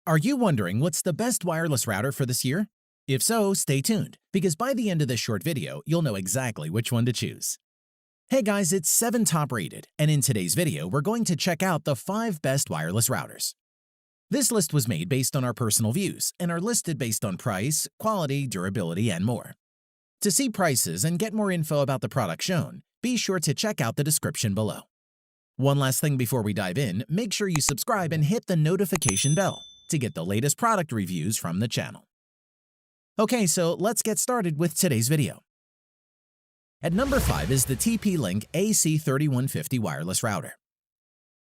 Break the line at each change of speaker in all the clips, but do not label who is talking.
Are you wondering what's the best wireless router for this year? If so, stay tuned, because by the end of this short video, you'll know exactly which one to choose. Hey guys, it's 7 Top Rated, and in today's video, we're going to check out the 5 best wireless routers. This list was made based on our personal views and are listed based on price, quality, durability, and more. To see prices and get more info about the product shown, be sure to check out the description below. One last thing before we dive in, make sure you subscribe and hit the notification bell to get the latest product reviews from the channel. Okay, so let's get started with today's video. At number 5 is the TP-Link AC3150 wireless router.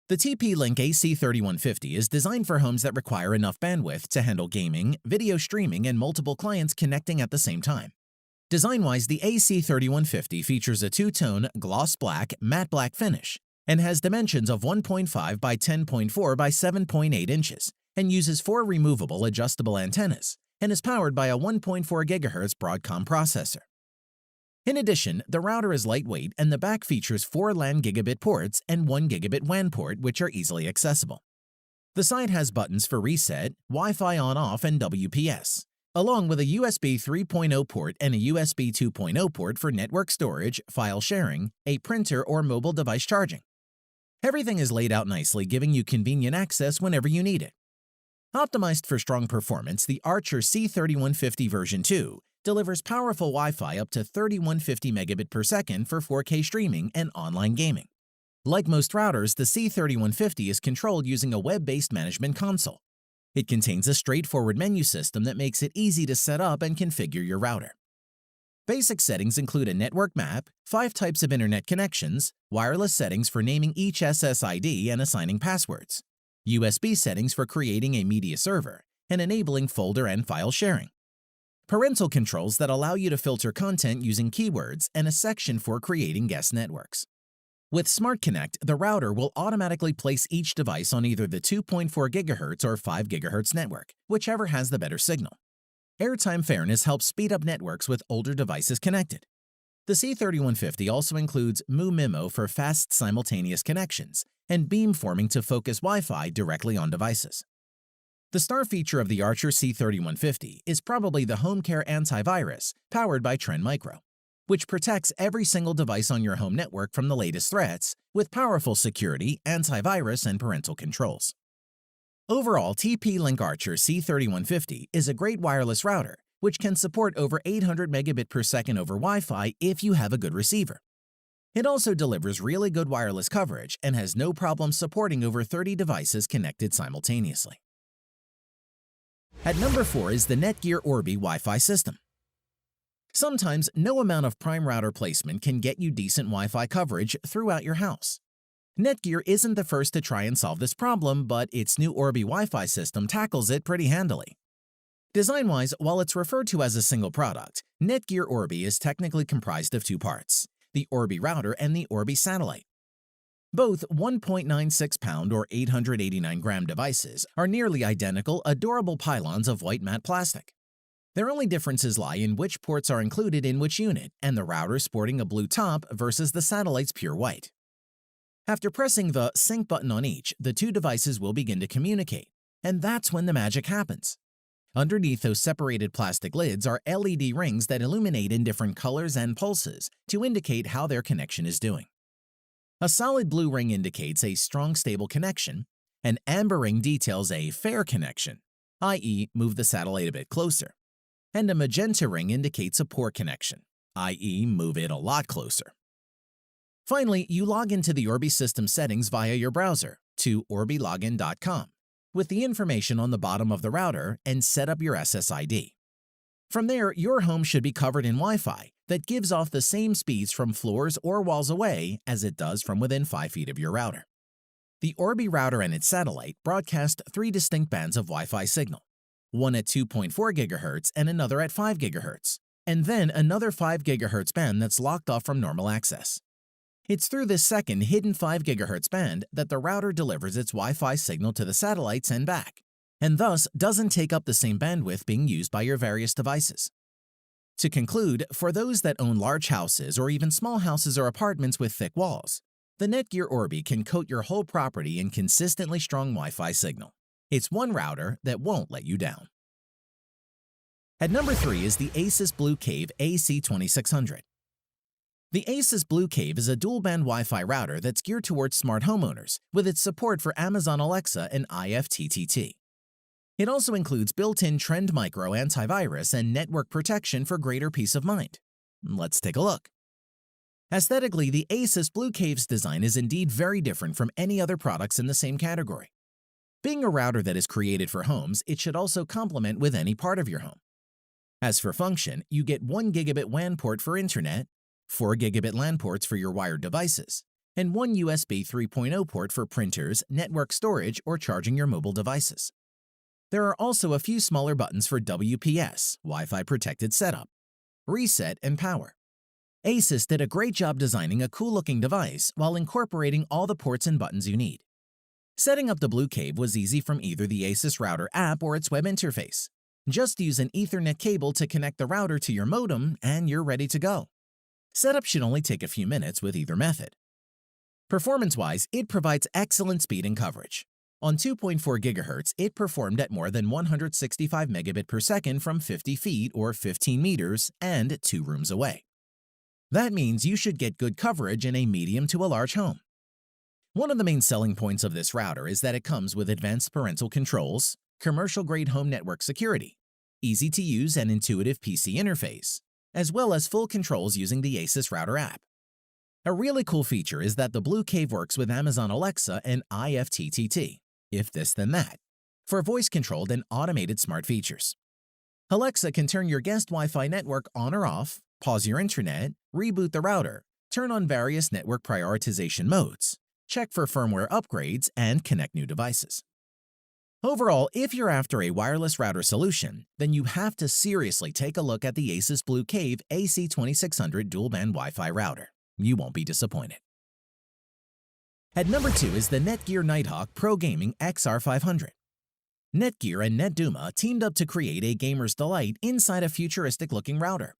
The TP-Link AC3150 is designed for homes that require enough bandwidth to handle gaming, video streaming, and multiple clients connecting at the same time. Design-wise, the AC3150 features a two-tone gloss black matte black finish and has dimensions of 1.5 by 10.4 by 7.8 inches and uses 4 removable adjustable antennas and is powered by a 1.4 GHz Broadcom processor. In addition, the router is lightweight and the back features 4 LAN gigabit ports and 1 gigabit WAN port, which are easily accessible. The side has buttons for reset, Wi-Fi on-off, and WPS, along with a USB 3.0 port and a USB 2.0 port for network storage, file sharing, a printer, or mobile device charging. Everything is laid out nicely, giving you convenient access whenever you need it. Optimized for strong performance, the Archer C3150 version 2 delivers powerful Wi-Fi up to 3150 megabit per second for 4K streaming and online gaming. Like most routers, the C3150 is controlled using a web-based management console. It contains a straightforward menu system that makes it easy to set up and configure your router. Basic settings include a network map, 5 types of internet connections, wireless settings for naming each SSID and assigning passwords, USB settings for creating a media server, and enabling folder and file sharing, parental controls that allow you to filter content using keywords, and a section for creating guest networks. With Smart Connect, the router will automatically place each device on either the 2.4 GHz or 5 GHz network, whichever has the better signal. Airtime fairness helps speed up networks with older devices connected. The C3150 also includes MU-MIMO for fast simultaneous connections and beamforming to focus Wi-Fi directly on devices. The star feature of the Archer C3150 is probably the HomeCare antivirus powered by Trend Micro, which protects every single device on your home network from the latest threats with powerful security, antivirus, and parental controls. Overall, TP-Link Archer C3150 is a great wireless router which can support over 800 megabit per second over Wi-Fi if you have a good receiver. It also delivers really good wireless coverage and has no problem supporting over 30 devices connected simultaneously. At number 4 is the Netgear Orbi Wi-Fi system. Sometimes no amount of prime router placement can get you decent Wi-Fi coverage throughout your house. Netgear isn't the first to try and solve this problem, but its new Orbi Wi-Fi system tackles it pretty handily. Design-wise, while it's referred to as a single product, Netgear Orbi is technically comprised of 2 parts, the Orbi router and the Orbi satellite. Both 1.96-pound or 889-gram devices are nearly identical, adorable pylons of white matte plastic. Their only differences lie in which ports are included in which unit and the router sporting a blue top versus the satellite's pure white. After pressing the sync button on each, the 2 devices will begin to communicate, and that's when the magic happens. Underneath those separated plastic lids are LED rings that illuminate in different colors and pulses to indicate how their connection is doing. A solid blue ring indicates a strong, stable connection. An amber ring details a fair connection, i.e., move the satellite a bit closer. And a magenta ring indicates a poor connection, i.e., move it a lot closer. Finally, you log into the Orbi system settings via your browser to orbilogin.com with the information on the bottom of the router and set up your SSID. From there, your home should be covered in Wi-Fi that gives off the same speeds from floors or walls away as it does from within 5 feet of your router. The Orbi router and its satellite broadcast 3 distinct bands of Wi-Fi signal, one at 2.4 GHz and another at 5 GHz, and then another 5 GHz band that's locked off from normal access. It's through this second hidden 5 GHz band that the router delivers its Wi-Fi signal to the satellites and back, and thus doesn't take up the same bandwidth being used by your various devices. To conclude, for those that own large houses or even small houses or apartments with thick walls, the Netgear Orbi can coat your whole property in consistently strong Wi-Fi signal. It's one router that won't let you down. At number 3 is the Asus Blue Cave AC2600. The Asus Blue Cave is a dual-band Wi-Fi router that's geared towards smart homeowners with its support for Amazon Alexa and IFTTT. It also includes built-in Trend Micro antivirus and network protection for greater peace of mind. Let's take a look. Aesthetically, the Asus Blue Cave's design is indeed very different from any other products in the same category. Being a router that is created for homes, it should also complement with any part of your home. As for function, you get 1 gigabit WAN port for internet, 4 gigabit LAN ports for your wired devices, and 1 USB 3.0 port for printers, network storage, or charging your mobile devices. There are also a few smaller buttons for WPS, Wi-Fi protected setup, reset, and power. Asus did a great job designing a cool-looking device while incorporating all the ports and buttons you need. Setting up the Blue Cave was easy from either the Asus Router app or its web interface. Just use an Ethernet cable to connect the router to your modem and you're ready to go. Setup should only take a few minutes with either method. Performance-wise, it provides excellent speed and coverage. On 2.4 GHz, it performed at more than 165 megabit per second from 50 feet or 15 meters and 2 rooms away. That means you should get good coverage in a medium to a large home. One of the main selling points of this router is that it comes with advanced parental controls, commercial-grade home network security, easy-to-use and intuitive PC interface, as well as full controls using the Asus Router app. A really cool feature is that the Blue Cave works with Amazon Alexa and IFTTT, if this then that, for voice-controlled and automated smart features. Alexa can turn your guest Wi-Fi network on or off, pause your internet, reboot the router, turn on various network prioritization modes, check for firmware upgrades, and connect new devices. Overall, if you're after a wireless router solution, then you have to seriously take a look at the Asus Blue Cave AC2600 dual-band Wi-Fi router. You won't be disappointed. At number 2 is the Netgear Nighthawk Pro Gaming XR500. Netgear and NetDuma teamed up to create a gamer's delight inside a futuristic-looking router.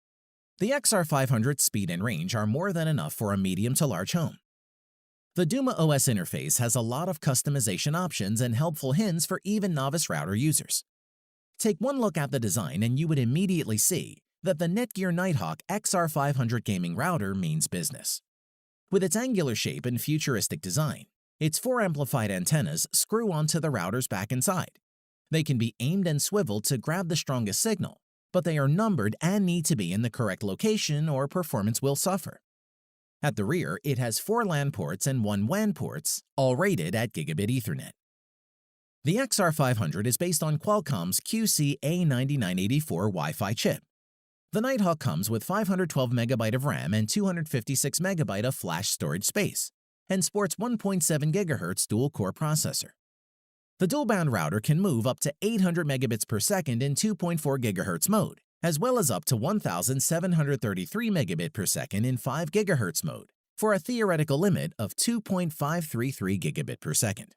The XR500's speed and range are more than enough for a medium to large home. The Duma OS interface has a lot of customization options and helpful hints for even novice router users. Take one look at the design and you would immediately see that the Netgear Nighthawk XR500 gaming router means business. With its angular shape and futuristic design, its 4 amplified antennas screw onto the router's back and side. They can be aimed and swiveled to grab the strongest signal, but they are numbered and need to be in the correct location or performance will suffer. At the rear, it has 4 LAN ports and 1 WAN ports, all rated at Gigabit Ethernet. The XR500 is based on Qualcomm's QC-A9984 Wi-Fi chip. The Nighthawk comes with 512 MB of RAM and 256 MB of flash storage space, and sports 1.7 GHz dual-core processor. The dual-band router can move up to 800 megabits per second in 2.4 GHz mode, as well as up to 1,733 megabit per second in 5 GHz mode, for a theoretical limit of 2.533 gigabit per second.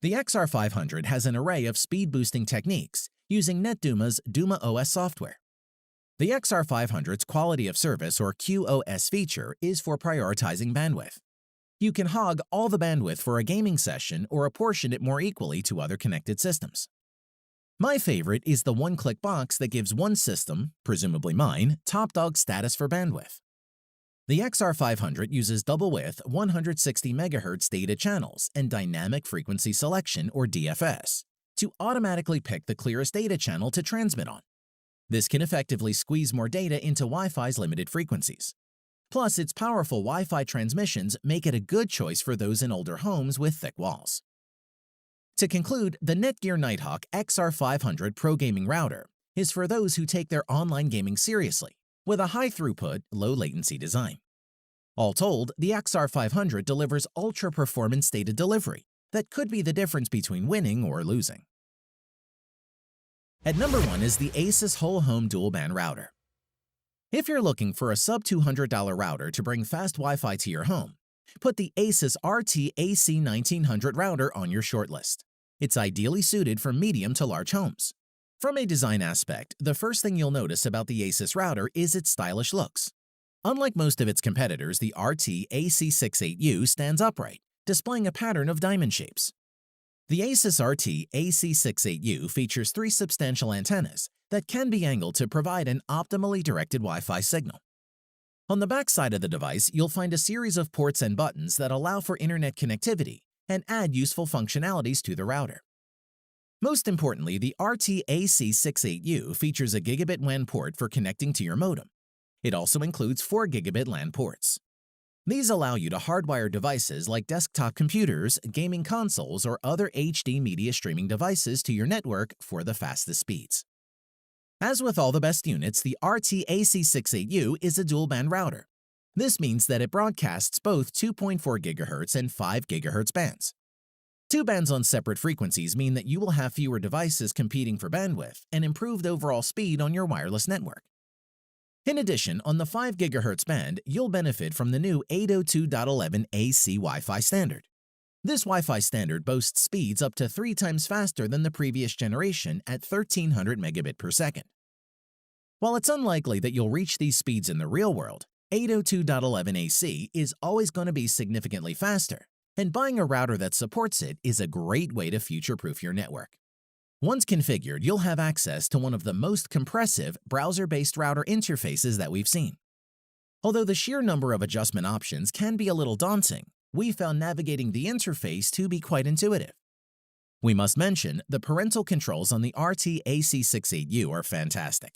The XR500 has an array of speed-boosting techniques using NetDuma's Duma OS software. The XR500's quality of service or QoS feature is for prioritizing bandwidth. You can hog all the bandwidth for a gaming session or apportion it more equally to other connected systems. My favorite is the one-click box that gives one system, presumably mine, top dog status for bandwidth. The XR500 uses double-width 160 MHz data channels and dynamic frequency selection or DFS to automatically pick the clearest data channel to transmit on. This can effectively squeeze more data into Wi-Fi's limited frequencies. Plus, its powerful Wi-Fi transmissions make it a good choice for those in older homes with thick walls. To conclude, the Netgear Nighthawk XR500 Pro Gaming Router is for those who take their online gaming seriously, with a high-throughput, low-latency design. All told, the XR500 delivers ultra-performance data delivery that could be the difference between winning or losing. At number 1 is the Asus Whole Home Dual Band Router. If you're looking for a sub-$200 router to bring fast Wi-Fi to your home, put the Asus RT AC1900 router on your shortlist. It's ideally suited for medium to large homes. From a design aspect, the first thing you'll notice about the Asus router is its stylish looks. Unlike most of its competitors, the RT AC68U stands upright, displaying a pattern of diamond shapes. The Asus RT AC68U features 3 substantial antennas that can be angled to provide an optimally directed Wi-Fi signal. On the back side of the device, you'll find a series of ports and buttons that allow for internet connectivity and add useful functionalities to the router. Most importantly, the RT AC68U features a gigabit WAN port for connecting to your modem. It also includes 4 gigabit LAN ports. These allow you to hardwire devices like desktop computers, gaming consoles, or other HD media streaming devices to your network for the fastest speeds. As with all the best units, the RT AC68U is a dual-band router. This means that it broadcasts both 2.4 GHz and 5 GHz bands. 2 bands on separate frequencies mean that you will have fewer devices competing for bandwidth and improved overall speed on your wireless network. In addition, on the 5 GHz band, you'll benefit from the new 802.11ac Wi-Fi standard. This Wi-Fi standard boasts speeds up to 3 times faster than the previous generation at 1300 megabit per second. While it's unlikely that you'll reach these speeds in the real world, 802.11ac is always going to be significantly faster, and buying a router that supports it is a great way to future-proof your network. Once configured, you'll have access to one of the most compressive browser-based router interfaces that we've seen. Although the sheer number of adjustment options can be a little daunting, we found navigating the interface to be quite intuitive. We must mention the parental controls on the RT AC68U are fantastic.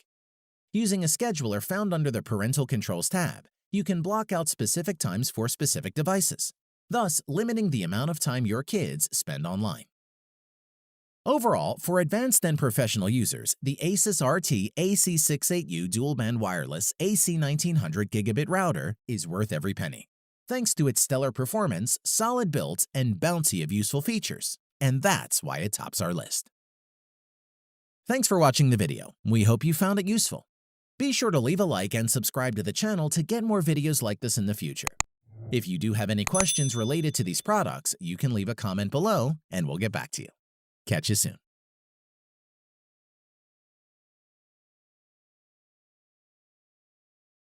Using a scheduler found under the Parental Controls tab, you can block out specific times for specific devices, thus limiting the amount of time your kids spend online. Overall, for advanced and professional users, the Asus RT AC68U dual-band wireless AC1900 gigabit router is worth every penny, thanks to its stellar performance, solid build, and bounty of useful features, and that's why it tops our list. Thanks for watching the video. We hope you found it useful. Be sure to leave a like and subscribe to the channel to get more videos like this in the future. If you do have any questions related to these products, you can leave a comment below and we'll get back to you. Catch you soon.